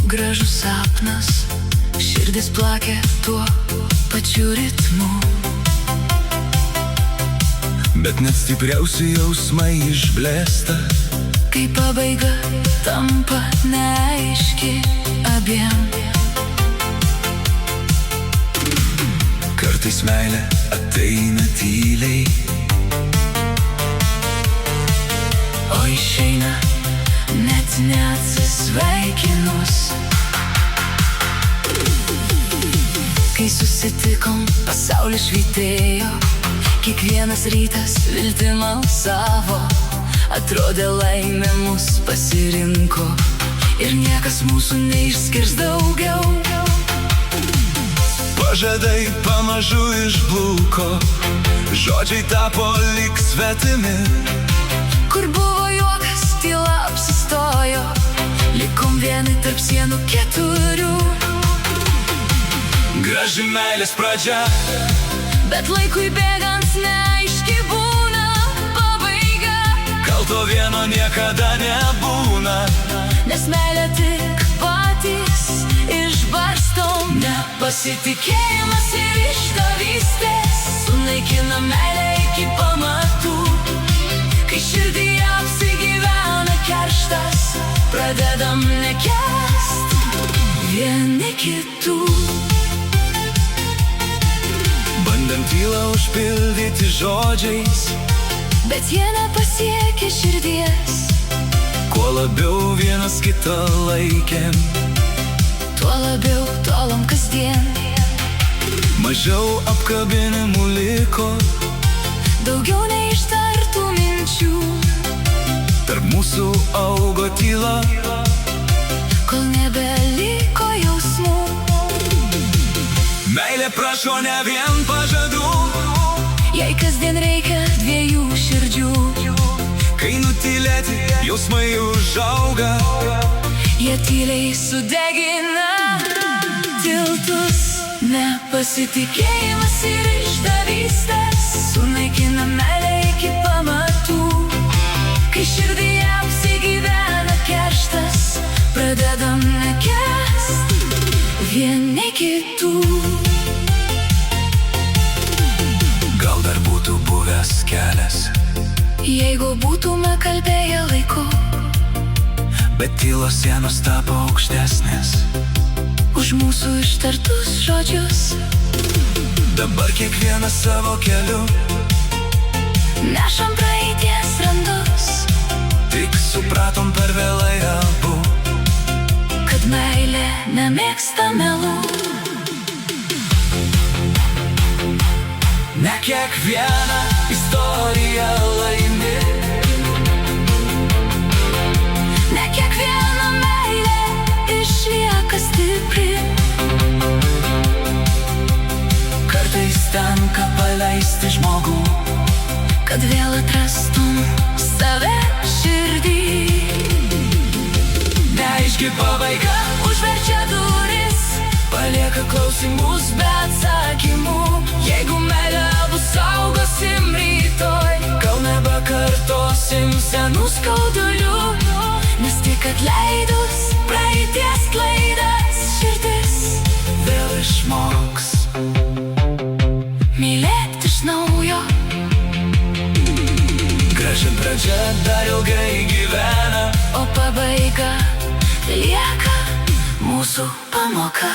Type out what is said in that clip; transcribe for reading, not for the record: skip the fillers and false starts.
gražus sapnas, širdis plakė tuo pačiu ritmu. Bet net stipriausi jausmai išblėsta, kai pabaiga tampa neaiški abiem. Kartais meilė ateina tyliai, o išeina net neatsisveikinus. Kai susitikom, pasaulis švytėjo, kiekvienas rytas viltim alsavo. Atrodė laimė mus pasirinko ir niekas mūsų neišskirs daugiau. pažadai pamažu išbluko, žodžiai tapo lyg svetimi. Kur buvo juokas, tyla apsistojo, likom vieni tarp sienų keturių. Graži meilės pradžia, bet laikui bėgant neaiški būna pabaiga. kalto vieno niekada nebūna, nes meilę tik patys išbarstom. Nepasitikėjimas ir išdavystės sunaikina meilę iki pamatų. Kai širdyje apsigyvena kerštas, pradedam nekęst vieni kitų. bandėm tylą užpildyti žodžiais, bet jie nepasiekia širdies. kuo labiau vienas kitą laikėm, tuo labiau tolom kasdien. mažiau apkabinimų liko, Daugiau neištartų minčių, tarp mūsų augo tyla, kol nebeliko jausmų. meilė prašo ne vien pažadų, Jei kasdien reikia dviejų širdžių, kai nutylėti jausmai užauga, jie tyliai sudegina tiltus. Nepasitikėjimas ir išdavystės sunaikina meilę iki pamatų. Kai širdyje apsigyvena kerštas, pradedam nekęst vieni kitų. gal dar būtų buvęs kelias, Jeigu būtume kalbėję laiku, bet tylos sienos tapo aukštesnės. už mūsų ištartus žodžius, Dabar kiekvienas savo keliu, nešam praeities randus, tik supratom per vėlai abu, kad meilė nemėgsta melų. ne kiekviena istorija laimi, Ne kiekviena meilė išlieka stipri. kartais tenka paleisti žmogų, Kad vėl atrastum save širdį. neaiški pabaiga, Užverčia duris, palieka klausimus be atsakymų. Jeigu meilę abu saugosim rytoj, gal nebekartosim senų skaudulių, nes tik atleidus praeities klaidas, širdis vėl išmoks mylėti iš naujo. graži pradžia dar ilgai gyvena, O pabaiga lieka mūsų pamoka.